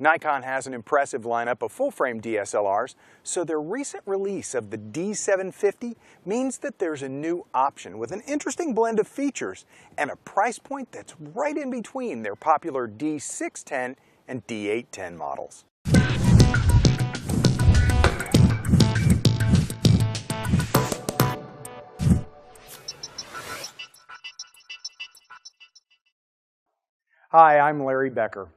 Nikon has an impressive lineup of full-frame DSLRs, so their recent release of the D750 means that there's a new option with an interesting blend of features and a price point that's right in between their popular D610 and D810 models. Hi, I'm Larry Becker.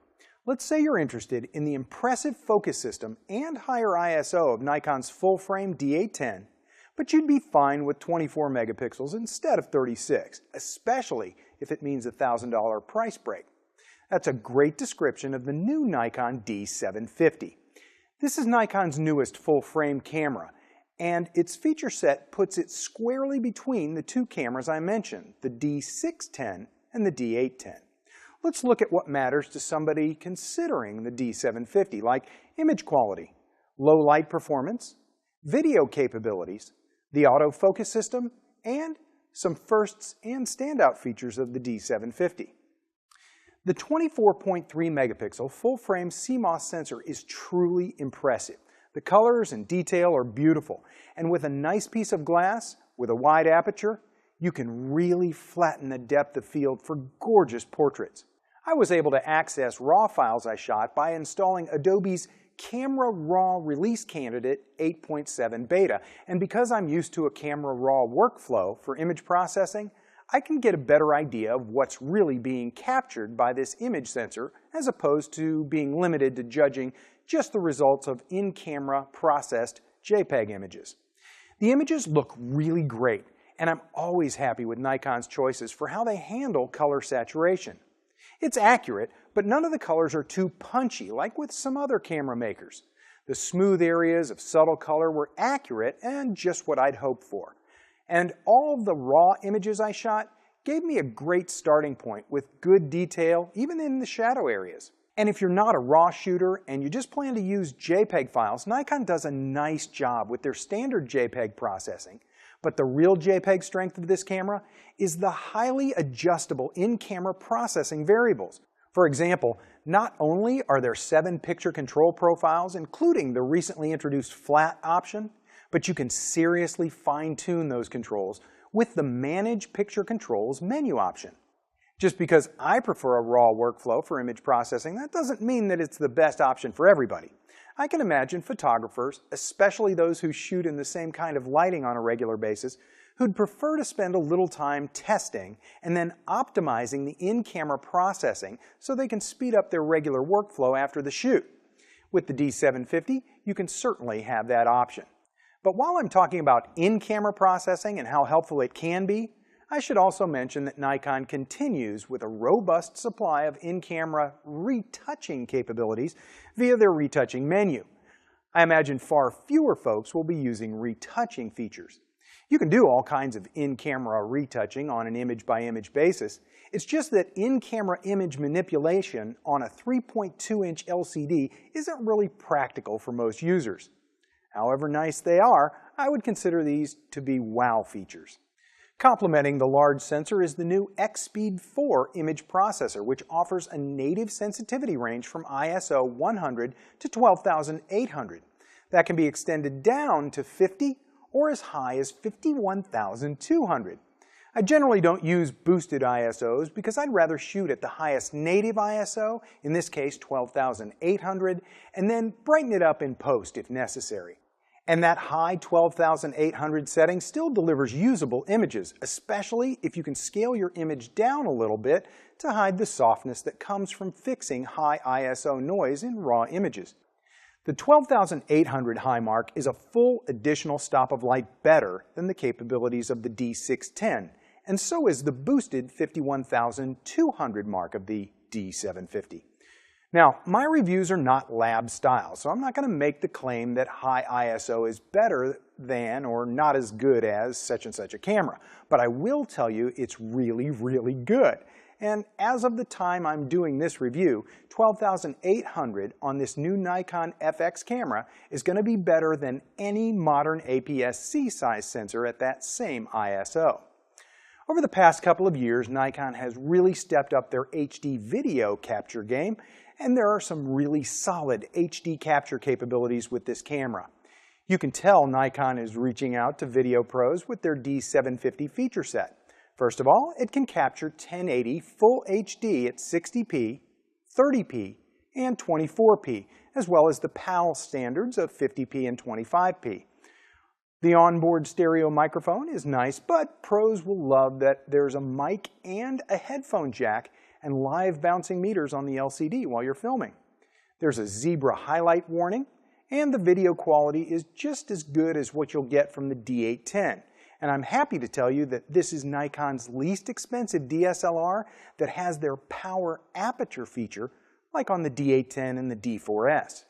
Let's say you're interested in the impressive focus system and higher ISO of Nikon's full-frame D810, but you'd be fine with 24 megapixels instead of 36, especially if it means a $1,000 price break. That's a great description of the new Nikon D750. This is Nikon's newest full-frame camera, and its feature set puts it squarely between the two cameras I mentioned, the D610 and the D810. Let's look at what matters to somebody considering the D750, like image quality, low light performance, video capabilities, the autofocus system, and some firsts and standout features of the D750. The 24.3 megapixel full-frame CMOS sensor is truly impressive. The colors and detail are beautiful, and with a nice piece of glass with a wide aperture, you can really flatten the depth of field for gorgeous portraits. I was able to access RAW files I shot by installing Adobe's Camera Raw Release Candidate 8.7 Beta, and because I'm used to a Camera Raw workflow for image processing, I can get a better idea of what's really being captured by this image sensor as opposed to being limited to judging just the results of in-camera processed JPEG images. The images look really great, and I'm always happy with Nikon's choices for how they handle color saturation. It's accurate, but none of the colors are too punchy like with some other camera makers. The smooth areas of subtle color were accurate and just what I'd hoped for. And all of the raw images I shot gave me a great starting point with good detail even in the shadow areas. And if you're not a RAW shooter and you just plan to use JPEG files, Nikon does a nice job with their standard JPEG processing. But the real JPEG strength of this camera is the highly adjustable in-camera processing variables. For example, not only are there 7 picture control profiles, including the recently introduced flat option, but you can seriously fine-tune those controls with the Manage Picture Controls menu option. Just because I prefer a RAW workflow for image processing, that doesn't mean that it's the best option for everybody. I can imagine photographers, especially those who shoot in the same kind of lighting on a regular basis, who'd prefer to spend a little time testing and then optimizing the in-camera processing so they can speed up their regular workflow after the shoot. With the D750, you can certainly have that option. But while I'm talking about in-camera processing and how helpful it can be, I should also mention that Nikon continues with a robust supply of in-camera retouching capabilities via their retouching menu. I imagine far fewer folks will be using retouching features. You can do all kinds of in-camera retouching on an image-by-image basis. It's just that in-camera image manipulation on a 3.2-inch LCD isn't really practical for most users. However nice they are, I would consider these to be wow features. Complementing the large sensor is the new X-Speed 4 image processor, which offers a native sensitivity range from ISO 100 to 12,800. That can be extended down to 50 or as high as 51,200. I generally don't use boosted ISOs because I'd rather shoot at the highest native ISO, in this case 12,800, and then brighten it up in post if necessary. And that high 12,800 setting still delivers usable images, especially if you can scale your image down a little bit to hide the softness that comes from fixing high ISO noise in RAW images. The 12,800 high mark is a full additional stop of light better than the capabilities of the D610, and so is the boosted 51,200 mark of the D750. Now, my reviews are not lab style, so I'm not going to make the claim that high ISO is better than or not as good as such and such a camera, but I will tell you it's really, really good. And as of the time I'm doing this review, 12,800 on this new Nikon FX camera is going to be better than any modern APS-C size sensor at that same ISO. Over the past couple of years, Nikon has really stepped up their HD video capture game, and there are some really solid HD capture capabilities with this camera. You can tell Nikon is reaching out to video pros with their D750 feature set. First of all, it can capture 1080 Full HD at 60p, 30p, and 24p, as well as the PAL standards of 50p and 25p. The onboard stereo microphone is nice, but pros will love that there's a mic and a headphone jack and live bouncing meters on the LCD while you're filming. There's a zebra highlight warning, and the video quality is just as good as what you'll get from the D810. And I'm happy to tell you that this is Nikon's least expensive DSLR that has their power aperture feature, like on the D810 and the D4S.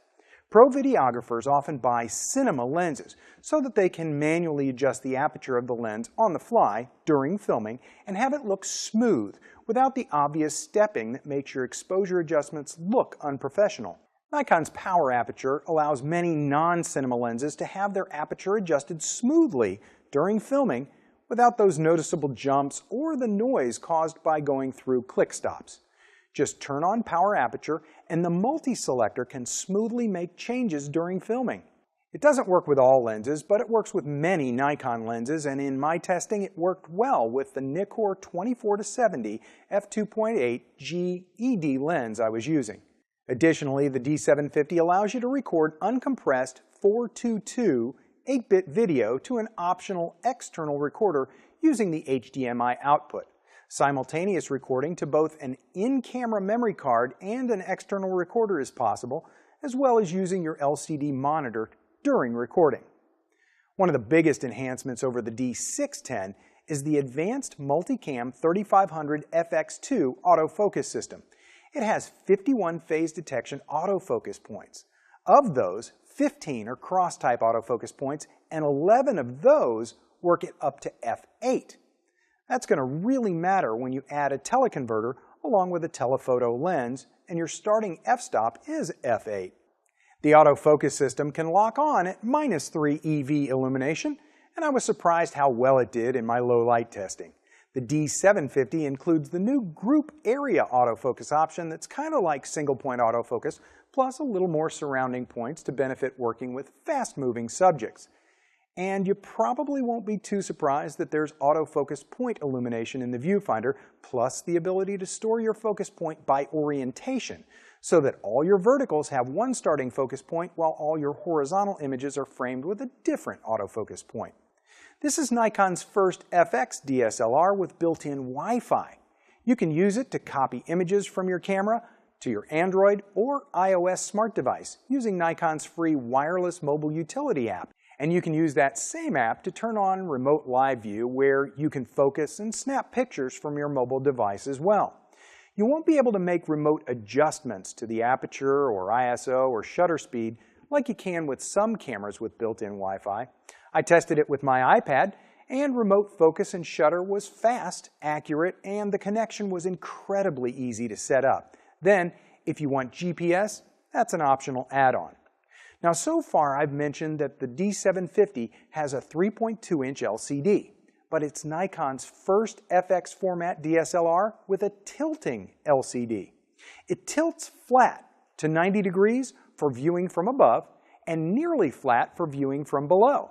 Pro videographers often buy cinema lenses so that they can manually adjust the aperture of the lens on the fly during filming and have it look smooth without the obvious stepping that makes your exposure adjustments look unprofessional. Nikon's power aperture allows many non-cinema lenses to have their aperture adjusted smoothly during filming without those noticeable jumps or the noise caused by going through click stops. Just turn on power aperture and the multi-selector can smoothly make changes during filming. It doesn't work with all lenses, but it works with many Nikon lenses, and in my testing it worked well with the Nikkor 24-70 f2.8 G ED lens I was using. Additionally, the D750 allows you to record uncompressed 422 8-bit video to an optional external recorder using the HDMI output. Simultaneous recording to both an in-camera memory card and an external recorder is possible, as well as using your LCD monitor during recording. One of the biggest enhancements over the D610 is the advanced Multicam 3500 FX2 autofocus system. It has 51 phase detection autofocus points. Of those, 15 are cross-type autofocus points, and 11 of those work at up to f8. That's going to really matter when you add a teleconverter along with a telephoto lens and your starting f-stop is f8. The autofocus system can lock on at -3 EV illumination, and I was surprised how well it did in my low light testing. The D750 includes the new group area autofocus option that's kind of like single point autofocus, plus a little more surrounding points to benefit working with fast-moving subjects. And you probably won't be too surprised that there's autofocus point illumination in the viewfinder, plus the ability to store your focus point by orientation, so that all your verticals have one starting focus point while all your horizontal images are framed with a different autofocus point. This is Nikon's first FX DSLR with built-in Wi-Fi. You can use it to copy images from your camera to your Android or iOS smart device using Nikon's free wireless mobile utility app. And you can use that same app to turn on Remote Live View, where you can focus and snap pictures from your mobile device as well. You won't be able to make remote adjustments to the aperture or ISO or shutter speed like you can with some cameras with built-in Wi-Fi. I tested it with my iPad, and remote focus and shutter was fast, accurate, and the connection was incredibly easy to set up. Then, if you want GPS, that's an optional add-on. Now, so far I've mentioned that the D750 has a 3.2-inch LCD, but it's Nikon's first FX format DSLR with a tilting LCD. It tilts flat to 90 degrees for viewing from above and nearly flat for viewing from below.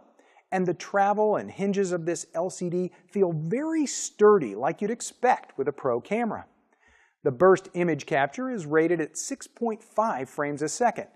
And the travel and hinges of this LCD feel very sturdy, like you'd expect with a pro camera. The burst image capture is rated at 6.5 frames a second.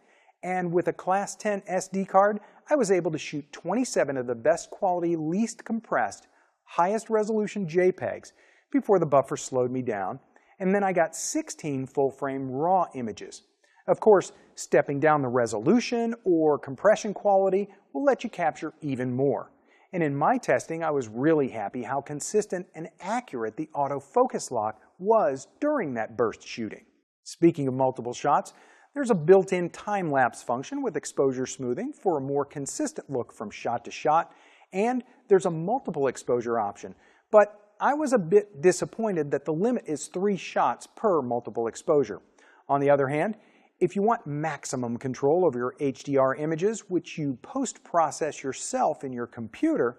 And with a Class 10 SD card, I was able to shoot 27 of the best quality, least compressed, highest resolution JPEGs before the buffer slowed me down, and then I got 16 full-frame RAW images. Of course, stepping down the resolution or compression quality will let you capture even more. And in my testing, I was really happy how consistent and accurate the autofocus lock was during that burst shooting. Speaking of multiple shots, there's a built-in time-lapse function with exposure smoothing for a more consistent look from shot to shot, and there's a multiple exposure option. But I was a bit disappointed that the limit is 3 shots per multiple exposure. On the other hand, if you want maximum control over your HDR images, which you post-process yourself in your computer,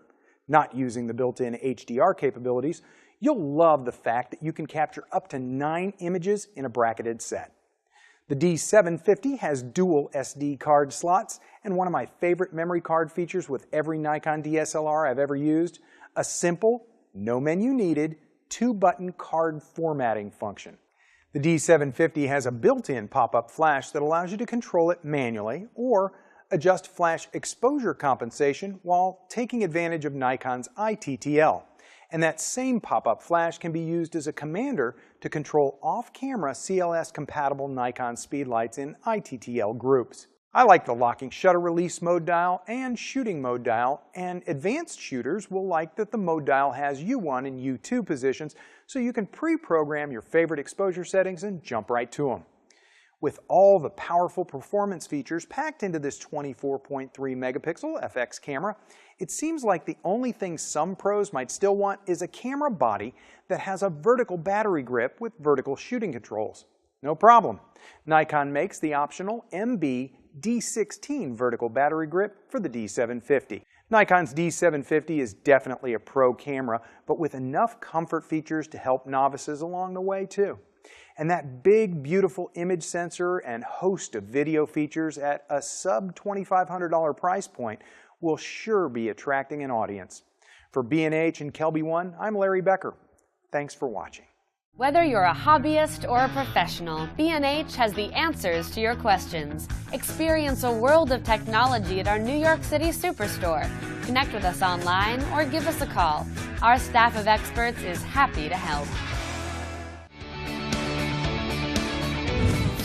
not using the built-in HDR capabilities, you'll love the fact that you can capture up to 9 images in a bracketed set. The D750 has dual SD card slots, and one of my favorite memory card features with every Nikon DSLR I've ever used, a simple, no menu needed, 2-button card formatting function. The D750 has a built-in pop-up flash that allows you to control it manually or adjust flash exposure compensation while taking advantage of Nikon's ITTL. And that same pop-up flash can be used as a commander to control off-camera CLS-compatible Nikon speedlights in ITTL groups. I like the locking shutter release mode dial and shooting mode dial, and advanced shooters will like that the mode dial has U1 and U2 positions, so you can pre-program your favorite exposure settings and jump right to them. With all the powerful performance features packed into this 24.3 megapixel FX camera, it seems like the only thing some pros might still want is a camera body that has a vertical battery grip with vertical shooting controls. No problem. Nikon makes the optional MB D16 vertical battery grip for the D750. Nikon's D750 is definitely a pro camera, but with enough comfort features to help novices along the way too. And that big, beautiful image sensor and host of video features at a sub $2,500 price point will sure be attracting an audience. For B&H and Kelby One, I'm Larry Becker. Thanks for watching. Whether you're a hobbyist or a professional, B&H has the answers to your questions. Experience a world of technology at our New York City Superstore. Connect with us online or give us a call. Our staff of experts is happy to help.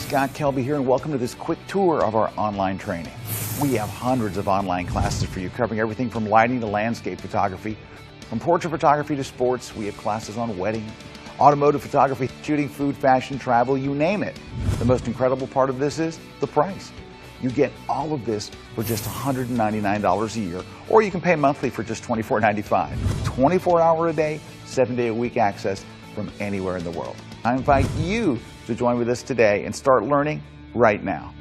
Scott Kelby here, and welcome to this quick tour of our online training. We have hundreds of online classes for you, covering everything from lighting to landscape photography. From portrait photography to sports, we have classes on wedding, automotive photography, shooting, food, fashion, travel, you name it. The most incredible part of this is the price. You get all of this for just $199 a year, or you can pay monthly for just $24.95. 24-hour a day, 7-day a week access from anywhere in the world. I invite you to join with us today and start learning right now.